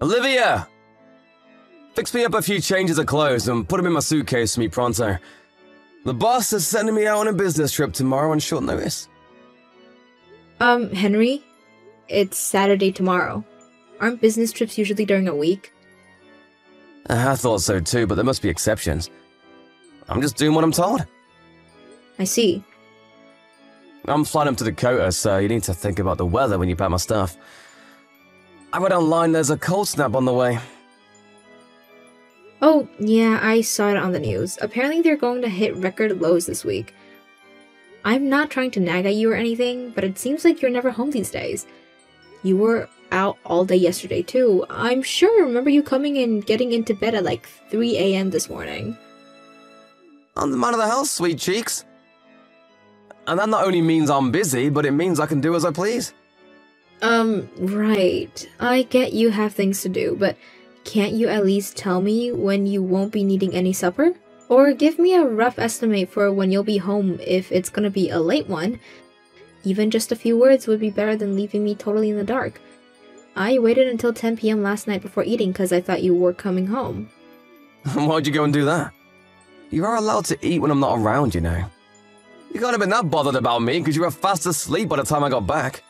Olivia! Fix me up a few changes of clothes and put them in my suitcase for me pronto. The boss is sending me out on a business trip tomorrow on short notice. Henry? It's Saturday tomorrow. Aren't business trips usually during a week? I thought so too, but there must be exceptions. I'm just doing what I'm told. I see. I'm flying up to Dakota, so you need to think about the weather when you pack my stuff. I read online there's a cold snap on the way. Oh, yeah, I saw it on the news. Apparently they're going to hit record lows this week. I'm not trying to nag at you or anything, but it seems like you're never home these days. You were out all day yesterday too. I'm sure I remember you coming and getting into bed at like 3 a.m. this morning. I'm the man of the house, sweet cheeks. And that not only means I'm busy, but it means I can do as I please. Right. I get you have things to do, but can't you at least tell me when you won't be needing any supper? Or give me a rough estimate for when you'll be home if it's gonna be a late one. Even just a few words would be better than leaving me totally in the dark. I waited until 10 p.m. last night before eating because I thought you were coming home. Why'd you go and do that? You are allowed to eat when I'm not around, you know. You can't have been that bothered about me because you were fast asleep by the time I got back.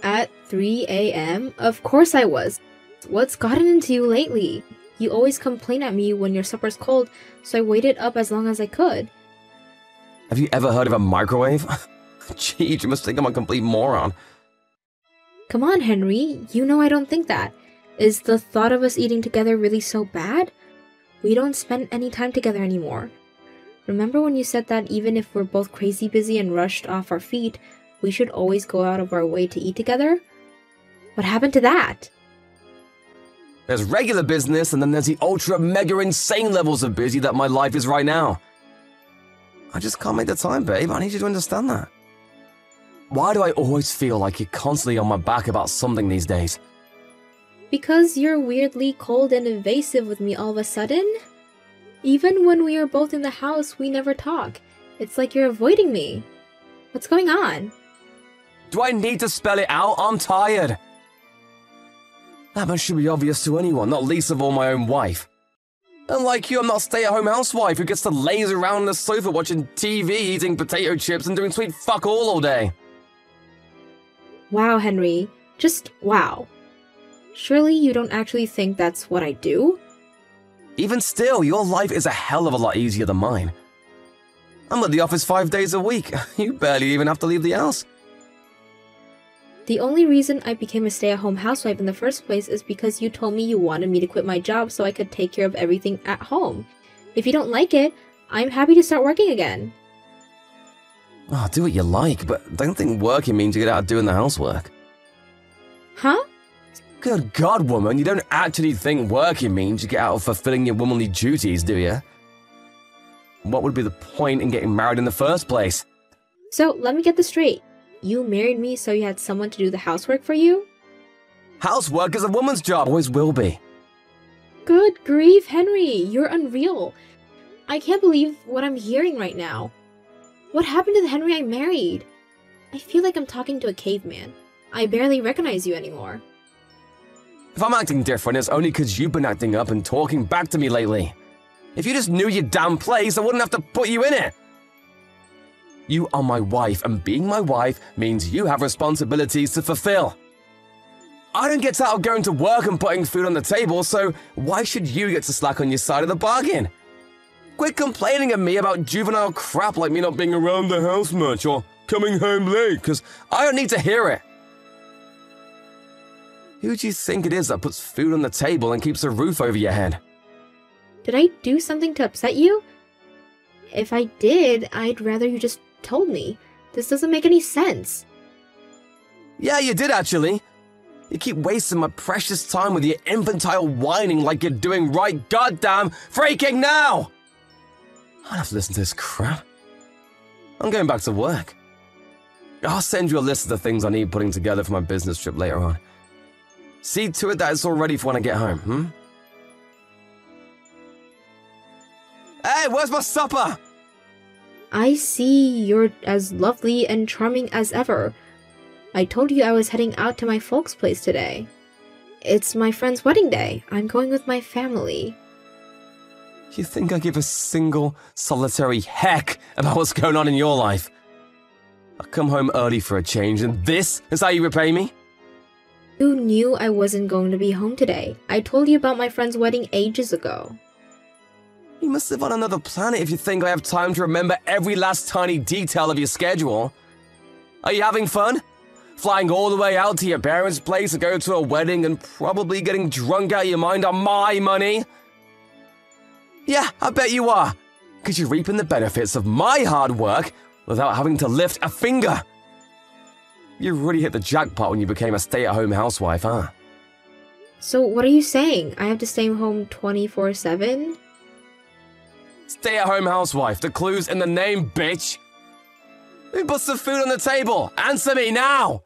At 3 a.m.? Of course I was. What's gotten into you lately? You always complain at me when your supper's cold, so I waited up as long as I could. Have you ever heard of a microwave? Gee, you must think I'm a complete moron. Come on, Henry. You know I don't think that. Is the thought of us eating together really so bad? We don't spend any time together anymore. Remember when you said that even if we're both crazy busy and rushed off our feet, we should always go out of our way to eat together? What happened to that? There's regular business, and then there's the ultra mega insane levels of busy that my life is right now. I just can't make the time, babe. I need you to understand that. Why do I always feel like you're constantly on my back about something these days? Because you're weirdly cold and evasive with me all of a sudden? Even when we are both in the house, we never talk. It's like you're avoiding me. What's going on? Do I need to spell it out? I'm tired. That much should be obvious to anyone, not least of all my own wife. Unlike you, I'm not a stay-at-home housewife who gets to laze around on the sofa watching TV, eating potato chips, and doing sweet fuck all day. Wow, Henry. Just wow. Surely you don't actually think that's what I do? Even still, your life is a hell of a lot easier than mine. I'm at the office 5 days a week. You barely even have to leave the house. The only reason I became a stay-at-home housewife in the first place is because you told me you wanted me to quit my job so I could take care of everything at home. If you don't like it, I'm happy to start working again. Oh, do what you like, but don't think working means you get out of doing the housework. Huh? Good God, woman, you don't actually think working means you get out of fulfilling your womanly duties, do you? What would be the point in getting married in the first place? So, let me get this straight. You married me so you had someone to do the housework for you? Housework is a woman's job, always will be. Good grief, Henry, you're unreal. I can't believe what I'm hearing right now. What happened to the Henry I married? I feel like I'm talking to a caveman. I barely recognize you anymore. If I'm acting different, it's only because you've been acting up and talking back to me lately. If you just knew your damn place, I wouldn't have to put you in it. You are my wife, and being my wife means you have responsibilities to fulfill. I don't get out of going to work and putting food on the table, so why should you get to slack on your side of the bargain? Quit complaining at me about juvenile crap like me not being around the house much or coming home late, because I don't need to hear it. Who do you think it is that puts food on the table and keeps a roof over your head? Did I do something to upset you? If I did, I'd rather you just told me. This doesn't make any sense. Yeah, you did actually. You keep wasting my precious time with your infantile whining like you're doing right goddamn freaking now! I don't have to listen to this crap. I'm going back to work. I'll send you a list of the things I need putting together for my business trip later on. See to it that it's all ready for when I get home, Hey, where's my supper? I see you're as lovely and charming as ever. I told you I was heading out to my folks' place today. It's my friend's wedding day. I'm going with my family. You think I give a single, solitary heck about what's going on in your life? I come home early for a change, and this is how you repay me? You knew I wasn't going to be home today. I told you about my friend's wedding ages ago. You must live on another planet if you think I have time to remember every last tiny detail of your schedule. Are you having fun? Flying all the way out to your parents' place to go to a wedding and probably getting drunk out of your mind on my money? Yeah, I bet you are. Because you're reaping the benefits of my hard work without having to lift a finger. You really hit the jackpot when you became a stay-at-home housewife, huh? So what are you saying? I have to stay home 24/7? Stay-at-home housewife, the clue's in the name, bitch. Who puts the food on the table? Answer me now!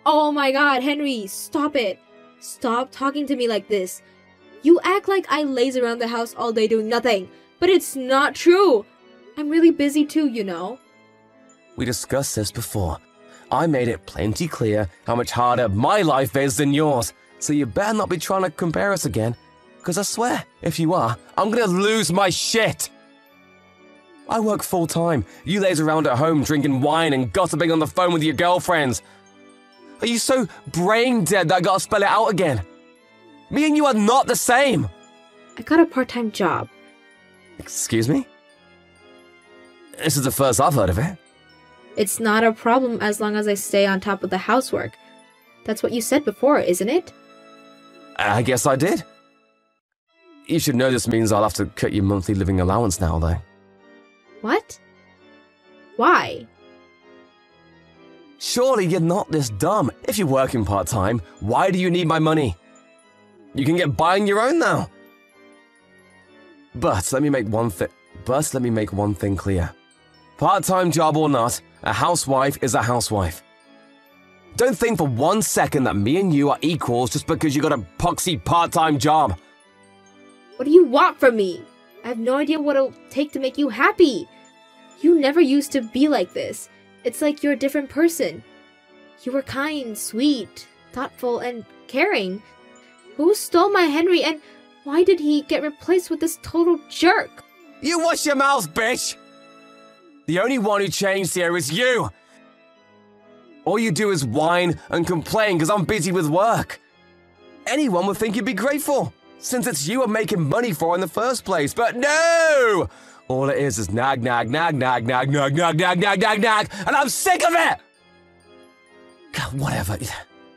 Oh my god, Henry, stop it. Stop talking to me like this. You act like I laze around the house all day doing nothing, but it's not true. I'm really busy too, you know. We discussed this before. I made it plenty clear how much harder my life is than yours, so you better not be trying to compare us again, because I swear, if you are, I'm gonna lose my shit. I work full-time. You laze around at home drinking wine and gossiping on the phone with your girlfriends. Are you so brain-dead that I gotta spell it out again? Me and you are not the same. I got a part-time job. Excuse me? This is the first I've heard of it. It's not a problem as long as I stay on top of the housework. That's what you said before, isn't it? I guess I did. You should know this means I'll have to cut your monthly living allowance now, though. What? Why? Surely you're not this dumb. If you're working part-time, why do you need my money? You can get by on your own now. But let me make one thing clear. Part-time job or not, a housewife is a housewife. Don't think for 1 second that me and you are equals just because you got a poxy part-time job. What do you want from me? I have no idea what it'll take to make you happy. You never used to be like this. It's like you're a different person. You were kind, sweet, thoughtful, and caring. Who stole my Henry, and why did he get replaced with this total jerk? You wash your mouth, bitch! The only one who changed here is you! All you do is whine and complain because I'm busy with work. Anyone would think you'd be grateful, since it's you I'm making money for in the first place, but no! All it is nag, nag, nag, nag, nag, nag, nag, nag, nag, nag, nag, and I'm sick of it! God, whatever.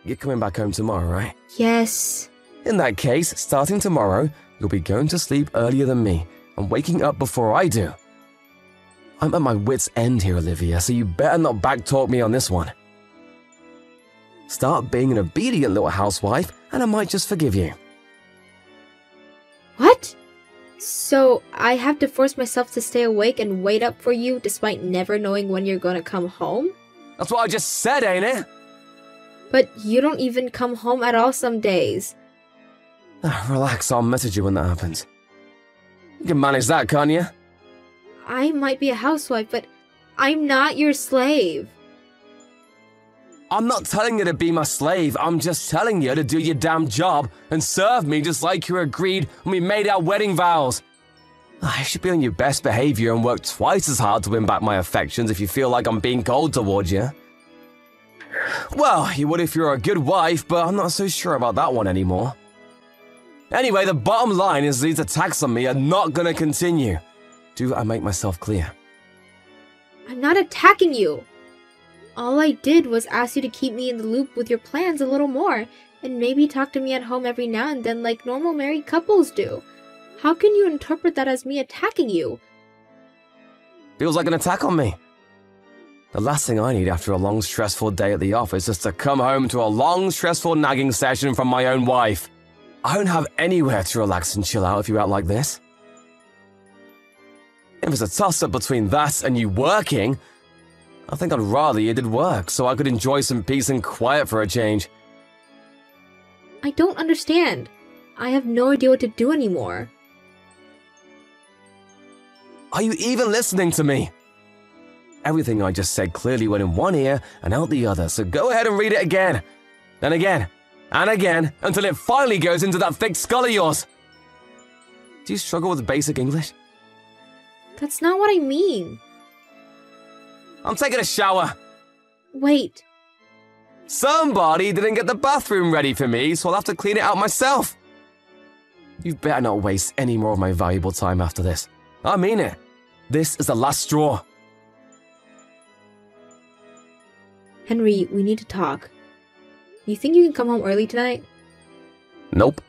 You're coming back home tomorrow, right? Yes. In that case, starting tomorrow, you'll be going to sleep earlier than me and waking up before I do. I'm at my wit's end here, Olivia, so you better not backtalk me on this one. Start being an obedient little housewife, and I might just forgive you. What? So I have to force myself to stay awake and wait up for you despite never knowing when you're gonna come home? That's what I just said, ain't it? But you don't even come home at all some days. Relax, I'll message you when that happens. You can manage that, can't you? I might be a housewife, but I'm not your slave. I'm not telling you to be my slave, I'm just telling you to do your damn job and serve me just like you agreed when we made our wedding vows. You should be on your best behavior and work twice as hard to win back my affections if you feel like I'm being cold towards you. Well, you would if you're a good wife, but I'm not so sure about that one anymore. Anyway, the bottom line is these attacks on me are not gonna continue. Do I make myself clear? I'm not attacking you. All I did was ask you to keep me in the loop with your plans a little more, and maybe talk to me at home every now and then like normal married couples do. How can you interpret that as me attacking you? Feels like an attack on me. The last thing I need after a long, stressful day at the office is to come home to a long, stressful nagging session from my own wife. I don't have anywhere to relax and chill out if you act like this. If it's a toss-up between that and you working, I think I'd rather you did work so I could enjoy some peace and quiet for a change. I don't understand. I have no idea what to do anymore. Are you even listening to me? Everything I just said clearly went in one ear and out the other, so go ahead and read it again. Then again, And again, until it finally goes into that thick skull of yours. Do you struggle with basic English? That's not what I mean. I'm taking a shower. Wait. Somebody didn't get the bathroom ready for me, so I'll have to clean it out myself. You better not waste any more of my valuable time after this. I mean it. This is the last straw. Henry, we need to talk. You think you can come home early tonight? Nope.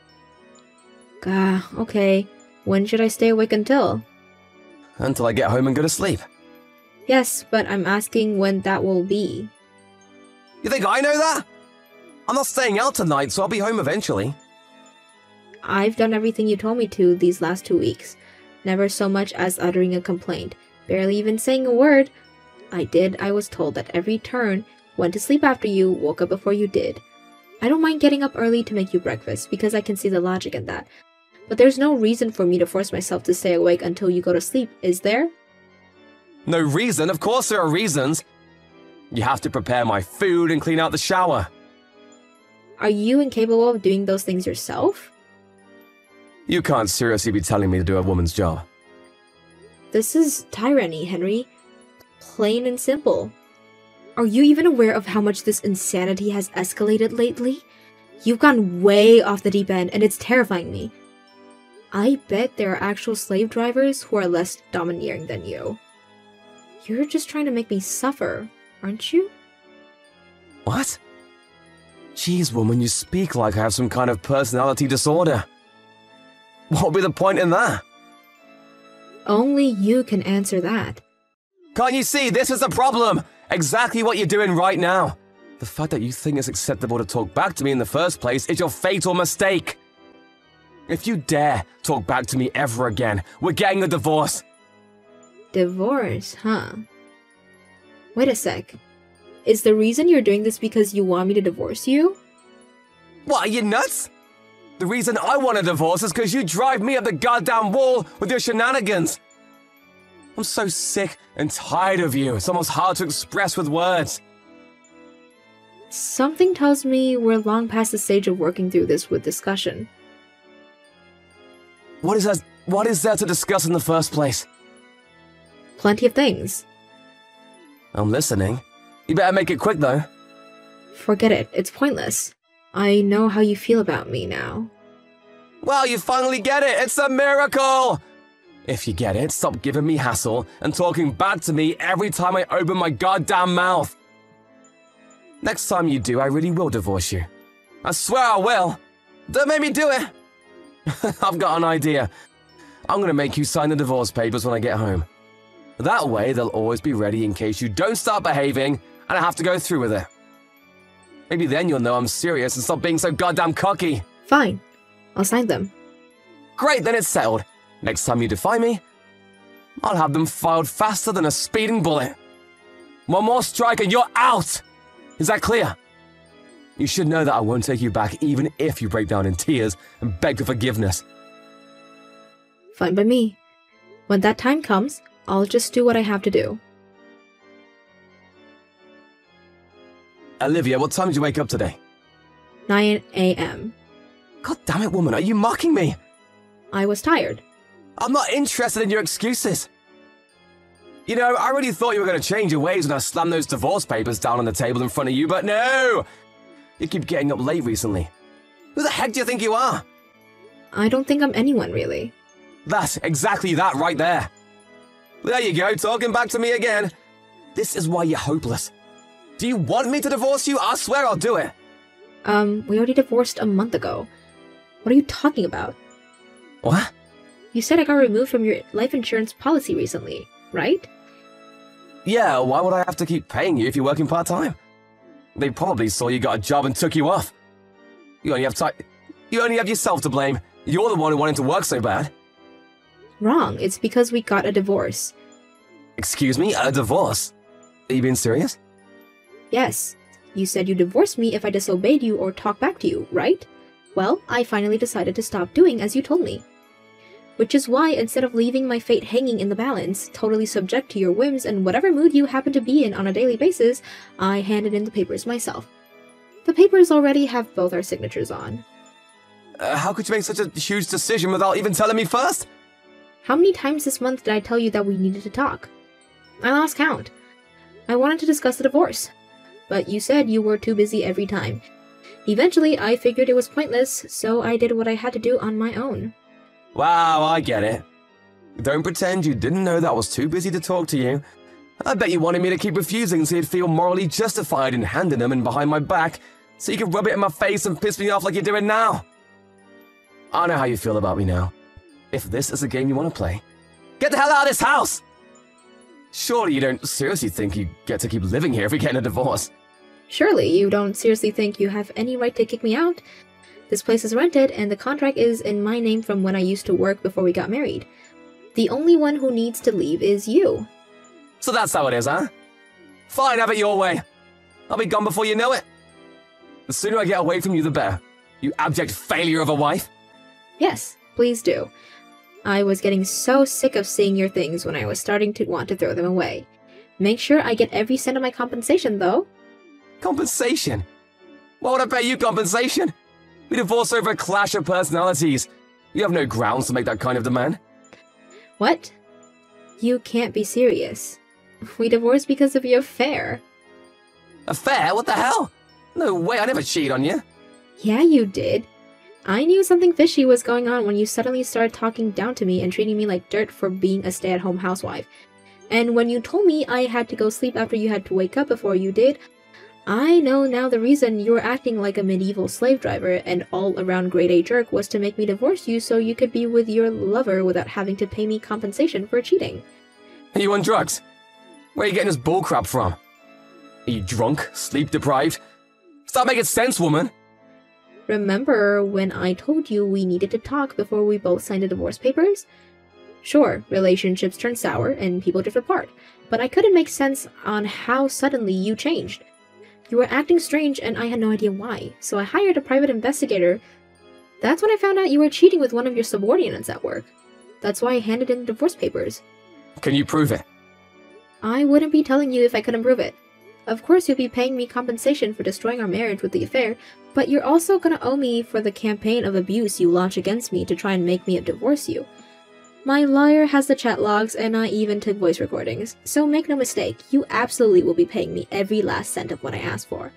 Okay. When should I stay awake until? Until I get home and go to sleep. Yes, but I'm asking when that will be. You think I know that? I'm not staying out tonight, so I'll be home eventually. I've done everything you told me to these last 2 weeks. Never so much as uttering a complaint. Barely even saying a word. I was told that every turn, went to sleep after you, woke up before you did. I don't mind getting up early to make you breakfast, because I can see the logic in that. But there's no reason for me to force myself to stay awake until you go to sleep, is there? No reason? Of course there are reasons. You have to prepare my food and clean out the shower. Are you incapable of doing those things yourself? You can't seriously be telling me to do a woman's job. This is tyranny, Henry. Plain and simple. Are you even aware of how much this insanity has escalated lately? You've gone way off the deep end, and it's terrifying me. I bet there are actual slave drivers who are less domineering than you. You're just trying to make me suffer, aren't you? What? Jeez, woman, you speak like I have some kind of personality disorder. What would be the point in that? Only you can answer that. Can't you see, this is the problem? Exactly what you're doing right now. The fact that you think it's acceptable to talk back to me in the first place is your fatal mistake. If you dare talk back to me ever again, we're getting a divorce. Divorce, huh? Wait a sec. Is the reason you're doing this because you want me to divorce you? What, are you nuts? The reason I want a divorce is because you drive me up the goddamn wall with your shenanigans. I'm so sick and tired of you. It's almost hard to express with words. Something tells me we're long past the stage of working through this with discussion. What is there to discuss in the first place? Plenty of things. I'm listening. You better make it quick, though. Forget it. It's pointless. I know how you feel about me now. Well, you finally get it. It's a miracle. If you get it, stop giving me hassle and talking back to me every time I open my goddamn mouth. Next time you do, I really will divorce you. I swear I will. Don't make me do it. I've got an idea. I'm going to make you sign the divorce papers when I get home. That way, they'll always be ready in case you don't start behaving and I have to go through with it. Maybe then you'll know I'm serious and stop being so goddamn cocky. Fine. I'll sign them. Great, then it's settled. Next time you defy me, I'll have them filed faster than a speeding bullet. One more strike and you're out! Is that clear? You should know that I won't take you back even if you break down in tears and beg for forgiveness. Fine by me. When that time comes, I'll just do what I have to do. Olivia, what time did you wake up today? 9 a.m. God damn it, woman, are you mocking me? I was tired. I'm not interested in your excuses. You know, I really thought you were going to change your ways when I slammed those divorce papers down on the table in front of you, but no! You keep getting up late recently. Who the heck do you think you are? I don't think I'm anyone, really. That's exactly that right there. There you go, talking back to me again. This is why you're hopeless. Do you want me to divorce you? I swear I'll do it. We already divorced a month ago. What are you talking about? What? You said I got removed from your life insurance policy recently, right? Yeah, why would I have to keep paying you if you're working part-time? They probably saw you got a job and took you off. You only have yourself to blame. You're the one who wanted to work so bad. Wrong. It's because we got a divorce. Excuse me? A divorce? Are you being serious? Yes. You said you'd divorce me if I disobeyed you or talked back to you, right? Well, I finally decided to stop doing as you told me. Which is why, instead of leaving my fate hanging in the balance, totally subject to your whims and whatever mood you happen to be in on a daily basis, I handed in the papers myself. The papers already have both our signatures on. How could you make such a huge decision without even telling me first? How many times this month did I tell you that we needed to talk? I lost count. I wanted to discuss the divorce, but you said you were too busy every time. Eventually, I figured it was pointless, so I did what I had to do on my own. Wow, I get it. Don't pretend you didn't know that I was too busy to talk to you. I bet you wanted me to keep refusing so you'd feel morally justified in handing them in behind my back, so you could rub it in my face and piss me off like you're doing now. I know how you feel about me now. If this is a game you want to play, get the hell out of this house! Surely you don't seriously think you get to keep living here if we get in a divorce. Surely you don't seriously think you have any right to kick me out? This place is rented, and the contract is in my name from when I used to work before we got married. The only one who needs to leave is you. So that's how it is, huh? Fine, have it your way. I'll be gone before you know it. The sooner I get away from you, the better. You abject failure of a wife. Yes, please do. I was getting so sick of seeing your things when I was starting to want to throw them away. Make sure I get every cent of my compensation, though. Compensation? Why would I pay you compensation? We divorced over a clash of personalities. You have no grounds to make that kind of demand. What? You can't be serious. We divorced because of your affair. Affair? What the hell? No way, I never cheated on you. Yeah, you did. I knew something fishy was going on when you suddenly started talking down to me and treating me like dirt for being a stay-at-home housewife. And when you told me I had to go sleep after you had to wake up before you did, I know now the reason you were acting like a medieval slave driver and all-around grade-A jerk was to make me divorce you so you could be with your lover without having to pay me compensation for cheating. Are you on drugs? Where are you getting this bullcrap from? Are you drunk? Sleep-deprived? Start making sense, woman! Remember when I told you we needed to talk before we both signed the divorce papers? Sure, relationships turn sour and people drift apart, but I couldn't make sense on how suddenly you changed. You were acting strange and I had no idea why, so I hired a private investigator. That's when I found out you were cheating with one of your subordinates at work. That's why I handed in the divorce papers. Can you prove it? I wouldn't be telling you if I couldn't prove it. Of course you'll be paying me compensation for destroying our marriage with the affair, but you're also gonna owe me for the campaign of abuse you launched against me to try and make me divorce you. My lawyer has the chat logs and I even took voice recordings, so make no mistake, you absolutely will be paying me every last cent of what I asked for.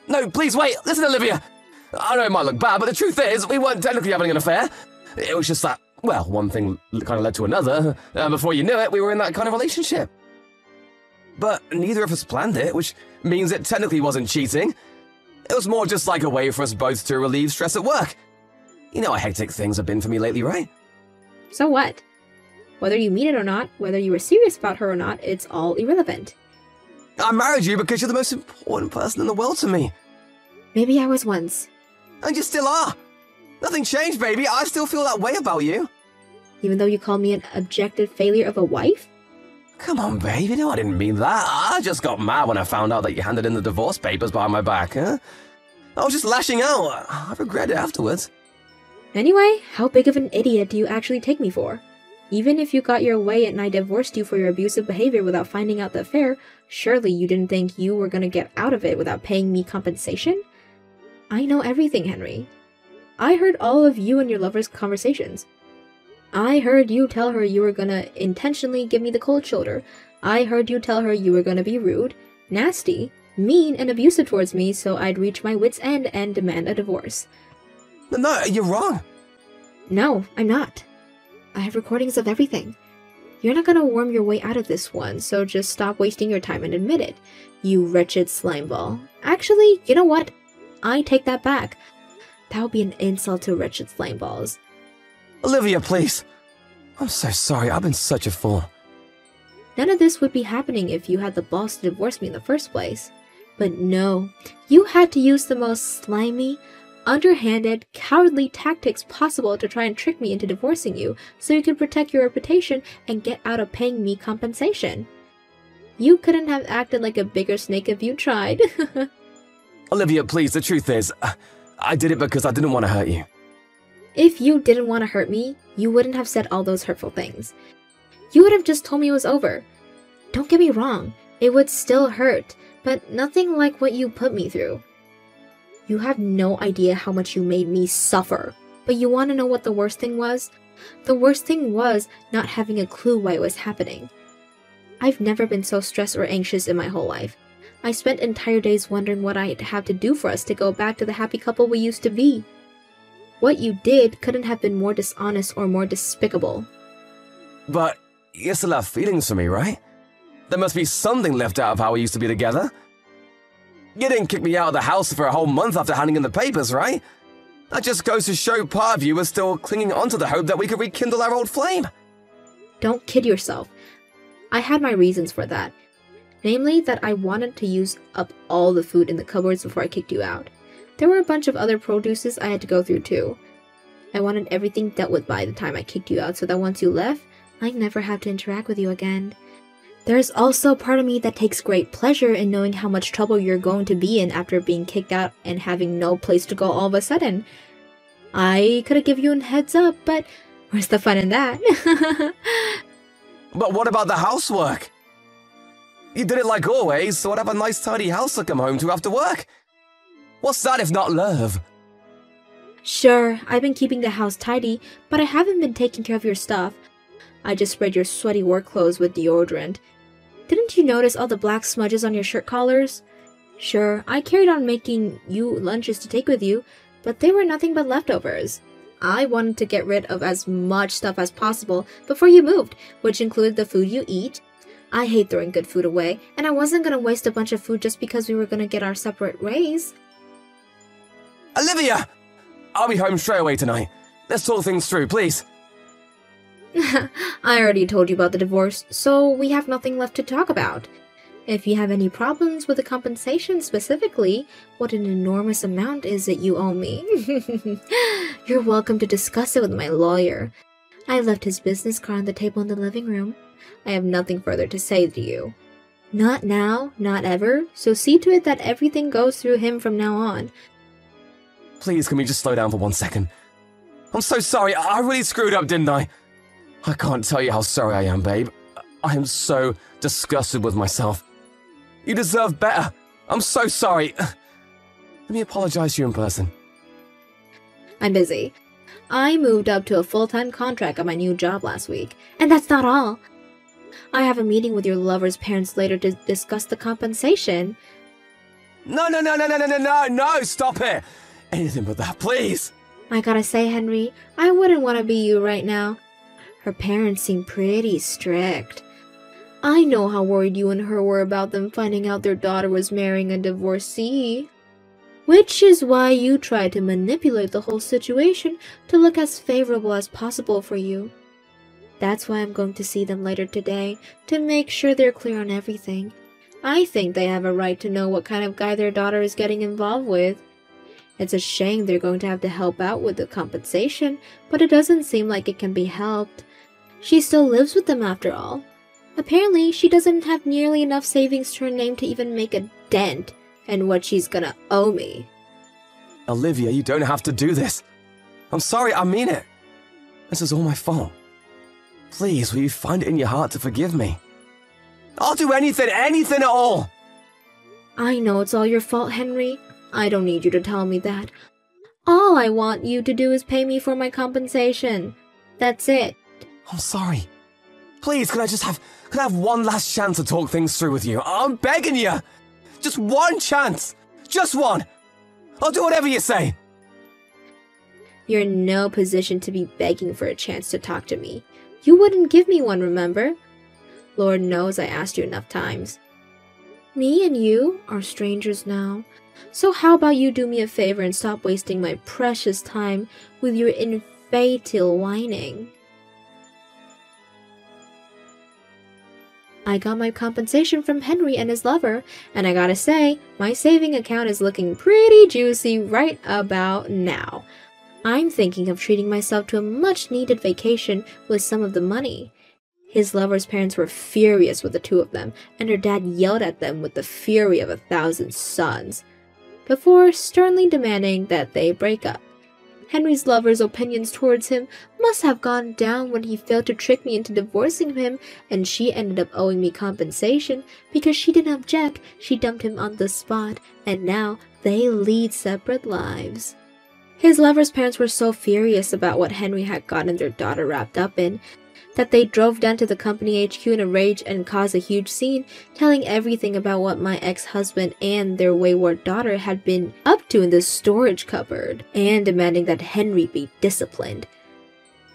No, please wait! Listen, Olivia! I know it might look bad, but the truth is, we weren't technically having an affair. It was just that, well, one thing kind of led to another. Before you knew it, we were in that kind of relationship. But neither of us planned it, which means it technically wasn't cheating. It was more just like a way for us both to relieve stress at work. You know how hectic things have been for me lately, right? So what? Whether you mean it or not, whether you were serious about her or not, it's all irrelevant. I married you because you're the most important person in the world to me. Maybe I was once. And you still are. Nothing changed, baby. I still feel that way about you. Even though you called me an objective failure of a wife? Come on, baby. No, I didn't mean that. I just got mad when I found out that you handed in the divorce papers behind my back, huh? I was just lashing out. I regret it afterwards. Anyway, how big of an idiot do you actually take me for? Even if you got your way and I divorced you for your abusive behavior without finding out the affair, surely you didn't think you were gonna get out of it without paying me compensation? I know everything, Henry. I heard all of you and your lover's conversations. I heard you tell her you were gonna intentionally give me the cold shoulder. I heard you tell her you were gonna be rude, nasty, mean, and abusive towards me so I'd reach my wit's end and demand a divorce. No, you're wrong. No, I'm not. I have recordings of everything. You're not gonna worm your way out of this one, so just stop wasting your time and admit it, you wretched slimeball. Actually, you know what? I take that back. That would be an insult to wretched slimeballs. Olivia, please. I'm so sorry. I've been such a fool. None of this would be happening if you had the balls to divorce me in the first place. But no, you had to use the most slimy, underhanded, cowardly tactics possible to try and trick me into divorcing you so you could protect your reputation and get out of paying me compensation. You couldn't have acted like a bigger snake if you tried. Olivia, please, the truth is, I did it because I didn't want to hurt you. If you didn't want to hurt me, you wouldn't have said all those hurtful things. You would have just told me it was over. Don't get me wrong, it would still hurt, but nothing like what you put me through. You have no idea how much you made me suffer. But you want to know what the worst thing was? The worst thing was not having a clue why it was happening. I've never been so stressed or anxious in my whole life. I spent entire days wondering what I'd have to do for us to go back to the happy couple we used to be. What you did couldn't have been more dishonest or more despicable. But you still have feelings for me, right? There must be something left out of how we used to be together. You didn't kick me out of the house for a whole month after handing in the papers, right? That just goes to show part of you was still clinging onto the hope that we could rekindle our old flame. Don't kid yourself. I had my reasons for that. Namely, that I wanted to use up all the food in the cupboards before I kicked you out. There were a bunch of other produces I had to go through too. I wanted everything dealt with by the time I kicked you out so that once you left, I'd never have to interact with you again. There's also a part of me that takes great pleasure in knowing how much trouble you're going to be in after being kicked out and having no place to go all of a sudden. I could have given you a heads up, but where's the fun in that? But what about the housework? You did it like always, so I'd have a nice tidy house to come home to after work. What's that if not love? Sure, I've been keeping the house tidy, but I haven't been taking care of your stuff. I just sprayed your sweaty work clothes with deodorant. Didn't you notice all the black smudges on your shirt collars? Sure, I carried on making you lunches to take with you, but they were nothing but leftovers. I wanted to get rid of as much stuff as possible before you moved, which included the food you eat. I hate throwing good food away, and I wasn't going to waste a bunch of food just because we were going to get our separate ways. Olivia! I'll be home straight away tonight. Let's talk things through, please. I already told you about the divorce, so we have nothing left to talk about. If you have any problems with the compensation specifically, what an enormous amount is it you owe me? You're welcome to discuss it with my lawyer. I left his business card on the table in the living room. I have nothing further to say to you. Not now, not ever, so see to it that everything goes through him from now on. Please, can we just slow down for 1 second? I'm so sorry, I really screwed up, didn't I? I can't tell you how sorry I am, babe. I am so disgusted with myself. You deserve better. I'm so sorry. Let me apologize to you in person. I'm busy. I moved up to a full-time contract at my new job last week. And that's not all. I have a meeting with your lover's parents later to discuss the compensation. No, stop it. Anything but that, please. I gotta say, Henry, I wouldn't want to be you right now. Her parents seem pretty strict. I know how worried you and her were about them finding out their daughter was marrying a divorcee. Which is why you tried to manipulate the whole situation to look as favorable as possible for you. That's why I'm going to see them later today, to make sure they're clear on everything. I think they have a right to know what kind of guy their daughter is getting involved with. It's a shame they're going to have to help out with the compensation, but it doesn't seem like it can be helped. She still lives with them after all. Apparently, she doesn't have nearly enough savings to her name to even make a dent in what she's gonna owe me. Olivia, you don't have to do this. I'm sorry, I mean it. This is all my fault. Please, will you find it in your heart to forgive me? I'll do anything at all! I know it's all your fault, Henry. I don't need you to tell me that. All I want you to do is pay me for my compensation. That's it. I'm sorry. Please, can I have one last chance to talk things through with you? I'm begging you! Just one chance! Just one! I'll do whatever you say! You're in no position to be begging for a chance to talk to me. You wouldn't give me one, remember? Lord knows I asked you enough times. Me and you are strangers now. So how about you do me a favor and stop wasting my precious time with your infantile whining? I got my compensation from Henry and his lover, and I gotta say, my saving account is looking pretty juicy right about now. I'm thinking of treating myself to a much-needed vacation with some of the money. His lover's parents were furious with the two of them, and her dad yelled at them with the fury of 1,000 suns, before sternly demanding that they break up. Henry's lover's opinions towards him must have gone down when he failed to trick me into divorcing him, and she ended up owing me compensation because she didn't object. She dumped him on the spot, and now they lead separate lives. His lover's parents were so furious about what Henry had gotten their daughter wrapped up in that they drove down to the company HQ in a rage and caused a huge scene, telling everything about what my ex-husband and their wayward daughter had been up to in the storage cupboard, and demanding that Henry be disciplined.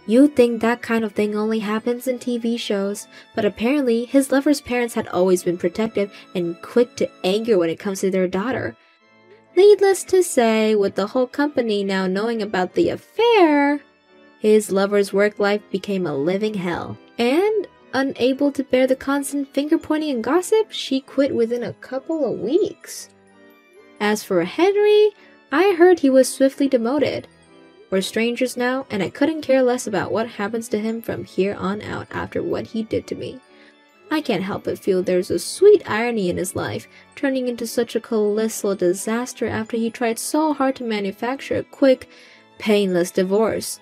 You'd think that kind of thing only happens in TV shows, but apparently his lover's parents had always been protective and quick to anger when it comes to their daughter. Needless to say, with the whole company now knowing about the affair, his lover's work life became a living hell, and unable to bear the constant finger-pointing and gossip, she quit within a couple of weeks. As for Henry, I heard he was swiftly demoted. We're strangers now, and I couldn't care less about what happens to him from here on out after what he did to me. I can't help but feel there's a sweet irony in his life, turning into such a colossal disaster after he tried so hard to manufacture a quick, painless divorce.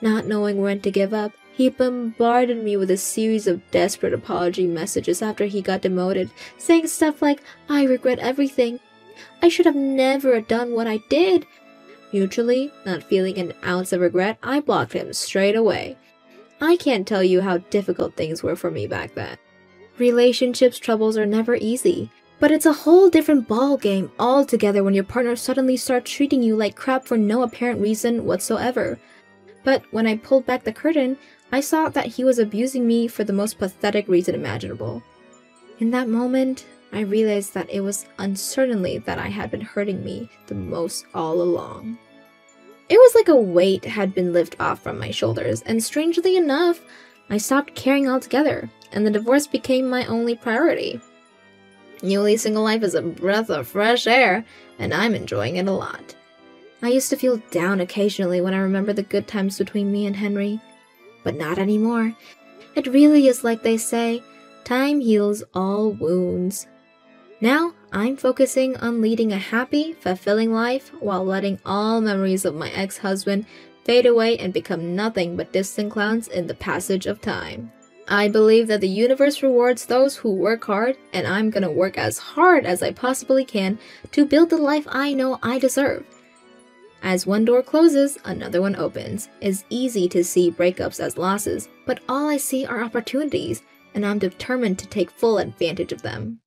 Not knowing when to give up, he bombarded me with a series of desperate apology messages after he got demoted, saying stuff like, "I regret everything. I should have never done what I did." Mutually, not feeling an ounce of regret, I blocked him straight away. I can't tell you how difficult things were for me back then. Relationships troubles are never easy, but it's a whole different ball game altogether when your partner suddenly starts treating you like crap for no apparent reason whatsoever. But when I pulled back the curtain, I saw that he was abusing me for the most pathetic reason imaginable. In that moment, I realized that it was uncertainly that I had been hurting me the most all along. It was like a weight had been lifted off from my shoulders, and strangely enough, I stopped caring altogether, and the divorce became my only priority. Newly single life is a breath of fresh air, and I'm enjoying it a lot. I used to feel down occasionally when I remember the good times between me and Henry, but not anymore. It really is like they say, time heals all wounds. Now, I'm focusing on leading a happy, fulfilling life while letting all memories of my ex-husband fade away and become nothing but distant clouds in the passage of time. I believe that the universe rewards those who work hard, and I'm gonna work as hard as I possibly can to build the life I know I deserve. As one door closes, another one opens. It's easy to see breakups as losses, but all I see are opportunities, and I'm determined to take full advantage of them.